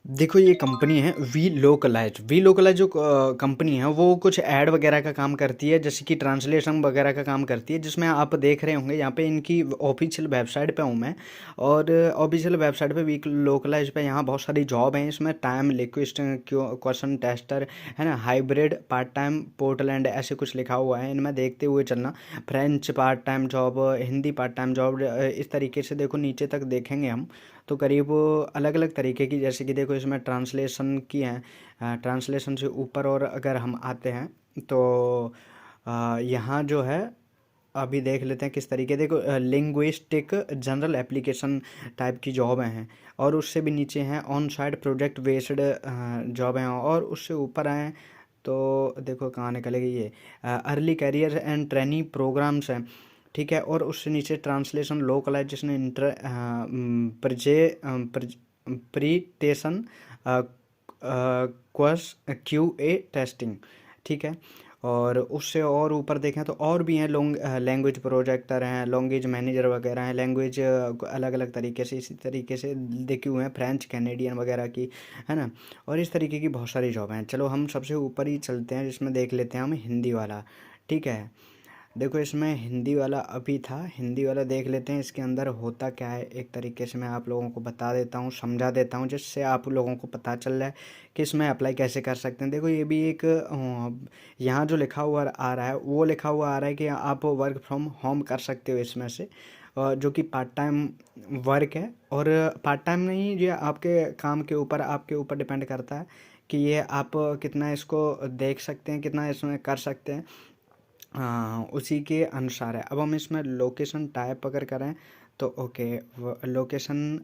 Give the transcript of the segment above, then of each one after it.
देखो ये कंपनी है वी लोकलाइज जो कंपनी है वो कुछ ऐड वगैरह का काम करती है, जैसे कि ट्रांसलेशन वगैरह का काम करती है, जिसमें आप देख रहे होंगे यहाँ पे इनकी ऑफिशियल वेबसाइट पे हूँ मैं। और ऑफिशियल वेबसाइट पे वी लोकलाइज पे यहाँ बहुत सारी जॉब हैं। इसमें टाइम लिक्विस्ट क्वेश्चन टेस्टर है ना, हाइब्रिड पार्ट टाइम पोर्टलैंड ऐसे कुछ लिखा हुआ है, इनमें देखते हुए चलना। French part time job, Hindi part time job, इस तरीके से देखो नीचे तक देखेंगे हम तो करीब अलग अलग तरीके की, जैसे कि देखो इसमें ट्रांसलेशन की हैं। ट्रांसलेशन से ऊपर और अगर हम आते हैं तो यहाँ जो है अभी देख लेते हैं किस तरीके, देखो लिंग्विस्टिक जनरल एप्लीकेशन टाइप की जॉब हैं। और उससे भी नीचे हैं on site project based job हैं। और उससे ऊपर आए तो देखो कहाँ निकलेगी ये, early career and training programmes हैं। ठीक है, और उससे नीचे ट्रांसलेशन लोकलाइजेशन इंटर प्रीटेशन क्वस क्यू ए टेस्टिंग। ठीक है, और उससे और ऊपर देखें तो और भी हैं, लैंग्वेज प्रोजेक्टर हैं, लैंग्वेज मैनेजर वगैरह हैं, लैंग्वेज अलग अलग तरीके से इसी तरीके से देखे हुए हैं, फ्रेंच कैनेडियन वगैरह की, है ना। और इस तरीके की बहुत सारी जॉब हैं। चलो हम सबसे ऊपर ही चलते हैं, जिसमें देख लेते हैं हम हिंदी वाला। ठीक है, देखो इसमें हिंदी वाला अभी था, हिंदी वाला देख लेते हैं इसके अंदर होता क्या है। एक तरीके से मैं आप लोगों को बता देता हूँ, समझा देता हूँ, जिससे आप लोगों को पता चल रहा है कि इसमें अप्लाई कैसे कर सकते हैं। देखो ये भी एक यहाँ जो लिखा हुआ आ रहा है वो लिखा हुआ आ रहा है कि आप वर्क फ्रॉम होम कर सकते हो इसमें से, जो कि पार्ट टाइम वर्क है। और पार्ट टाइम नहीं, ये आपके काम के ऊपर आपके ऊपर डिपेंड करता है कि ये आप कितना इसको देख सकते हैं, कितना इसमें कर सकते हैं। हाँ, उसी के अनुसार है। अब हम इसमें लोकेशन टाइप अगर करें तो ओके, लोकेशन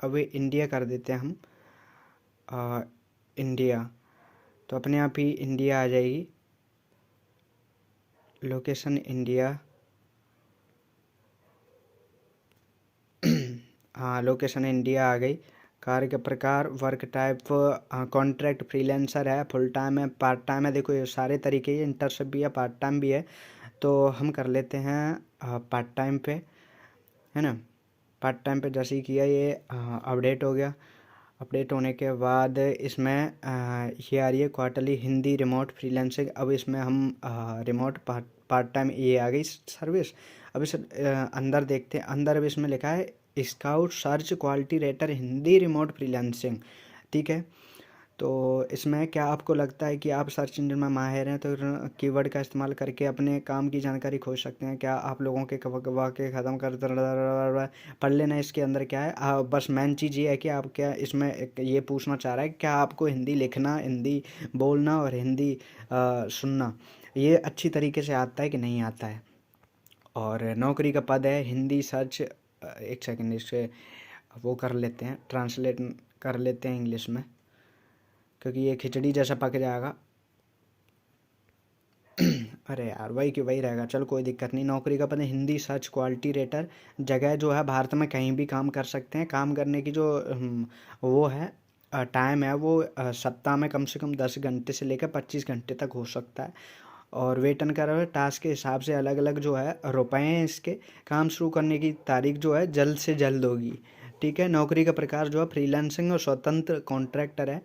अभी इंडिया कर देते हैं हम। इंडिया, तो अपने आप ही इंडिया आ जाएगी, लोकेशन इंडिया। हाँ, लोकेशन इंडिया आ गई। कार्य का प्रकार वर्क टाइप कॉन्ट्रैक्ट फ्रीलांसर है, फुल टाइम है, पार्ट टाइम है। देखो ये सारे तरीके, ये इंटर्नशिप भी है, पार्ट टाइम भी है। तो हम कर लेते हैं पार्ट टाइम पे, है ना। पार्ट टाइम पे जैसे ही किया ये अपडेट हो गया। अपडेट होने के बाद इसमें ये आ रही है क्वार्टरली हिंदी रिमोट फ्रीलांसिंग। अब इसमें हम रिमोट पार्ट पार्ट टाइम ये आ गई सर्विस। अब इस अंदर देखते हैं, अंदर अब इसमें लिखा है scout search quality rater Hindi remote freelancing. ठीक है, तो इसमें क्या आपको लगता है कि आप सर्च इंजन में माहिर हैं तो कीवर्ड का इस्तेमाल करके अपने काम की जानकारी खोज सकते हैं? क्या आप लोगों के वाक्य ख़त्म कर पढ़ लेना? इसके अंदर क्या है, बस मेन चीज़ ये है कि आप क्या इसमें ये पूछना चाह रहा है, क्या आपको हिंदी लिखना, हिंदी बोलना और हिंदी सुनना ये अच्छी तरीके से आता है कि नहीं आता है। और नौकरी का पद है हिंदी सर्च, एक सेकंड इसे वो कर लेते हैं, ट्रांसलेट कर लेते हैं इंग्लिश में, क्योंकि ये खिचड़ी जैसा पक जाएगा। अरे यार वही कि वही रहेगा, चल कोई दिक्कत नहीं। नौकरी का पद है हिंदी सर्च क्वालिटी रेटर। जगह जो है भारत में कहीं भी काम कर सकते हैं। काम करने की जो वो है टाइम है वो सप्ताह में कम से कम 10 घंटे से लेकर 25 घंटे तक हो सकता है। और वेतन का रहा है टास्क के हिसाब से अलग अलग जो है रुपए हैं इसके। काम शुरू करने की तारीख जो है जल्द से जल्द होगी। ठीक है, नौकरी का प्रकार जो है फ्रीलांसिंग और स्वतंत्र कॉन्ट्रैक्टर है।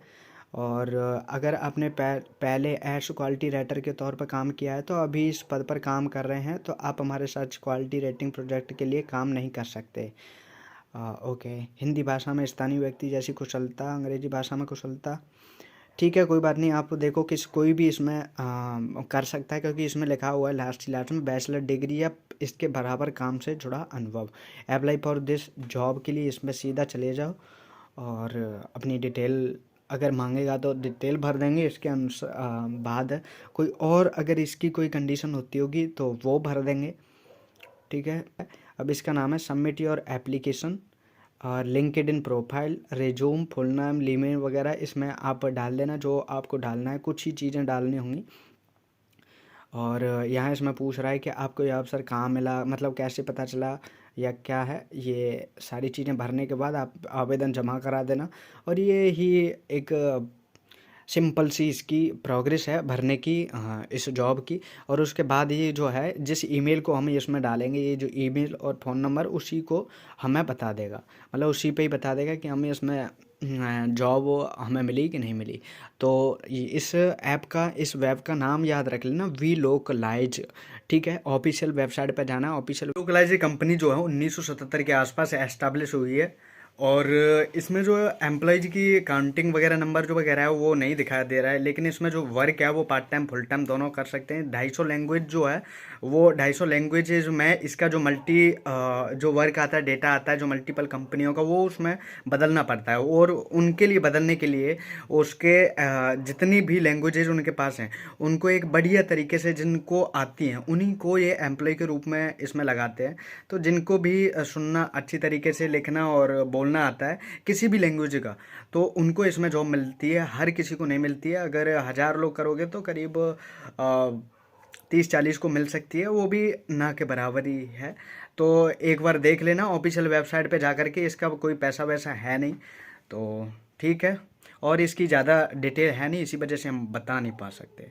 और अगर आपने पहले एड्स क्वालिटी राइटर के तौर पर काम किया है तो अभी इस पद पर काम कर रहे हैं तो आप हमारे सर्च क्वालिटी रेटिंग प्रोजेक्ट के लिए काम नहीं कर सकते। ओके, हिंदी भाषा में स्थानीय व्यक्ति जैसी कुशलता, अंग्रेजी भाषा में कुशलता। ठीक है, कोई बात नहीं। आप देखो किस कोई भी इसमें कर सकता है, क्योंकि इसमें लिखा हुआ है लास्ट में बैचलर डिग्री या इसके बराबर काम से जुड़ा अनुभव। अप्लाई फॉर दिस जॉब के लिए इसमें सीधा चले जाओ और अपनी डिटेल अगर मांगेगा तो डिटेल भर देंगे। इसके अनुसार बाद कोई और अगर इसकी कोई कंडीशन होती होगी तो वो भर देंगे। ठीक है, अब इसका नाम है सबमिट योर एप्लीकेशन और linked in profile, resume, full नाम, ईमेल वगैरह इसमें आप डाल देना जो आपको डालना है। कुछ ही चीज़ें डालनी होंगी। और यहाँ इसमें पूछ रहा है कि आपको ये अवसर कहाँ मिला, मतलब कैसे पता चला या क्या है। ये सारी चीज़ें भरने के बाद आप आवेदन जमा करा देना। और ये ही एक सिंपल सी इसकी प्रोग्रेस है भरने की, इस जॉब की। और उसके बाद ये जो है जिस ईमेल को हम इसमें डालेंगे, ये जो ईमेल और फ़ोन नंबर उसी को हमें बता देगा, मतलब उसी पे ही बता देगा कि हमें इसमें जॉब हमें मिली कि नहीं मिली। तो इस वेब का नाम याद रख लेना, वी लोकलाइज। ठीक है, ऑफिशियल वेबसाइट पर जाना। ऑफिशियल लोकलाइज कंपनी जो है 1977 के आसपास एस्टाब्लिश हुई है। और इसमें जो एम्प्लॉयज की काउंटिंग वगैरह नंबर जो वगैरह है वो नहीं दिखाई दे रहा है, लेकिन इसमें जो वर्क है वो पार्ट टाइम फुल टाइम दोनों कर सकते हैं। 250 लैंग्वेज जो है वो 250 लैंग्वेजेज में इसका जो जो वर्क आता है, डेटा आता है जो मल्टीपल कंपनियों का, वो उसमें बदलना पड़ता है। और उनके लिए बदलने के लिए उसके जितनी भी लैंग्वेजेज उनके पास हैं उनको एक बढ़िया तरीके से जिनको आती हैं उन्हीं को ये एम्प्लॉय के रूप में इसमें लगाते हैं। तो जिनको भी सुनना अच्छी तरीके से, लिखना और बोलना आता है किसी भी लैंग्वेज का, तो उनको इसमें जॉब मिलती है। हर किसी को नहीं मिलती है। अगर 1,000 लोग करोगे तो करीब 30-40 को मिल सकती है, वो भी ना के बराबर ही है। तो एक बार देख लेना ऑफिशियल वेबसाइट पे जा कर के, इसका कोई पैसा वैसा है नहीं। तो ठीक है, और इसकी ज़्यादा डिटेल है नहीं, इसी वजह से हम बता नहीं पा सकते।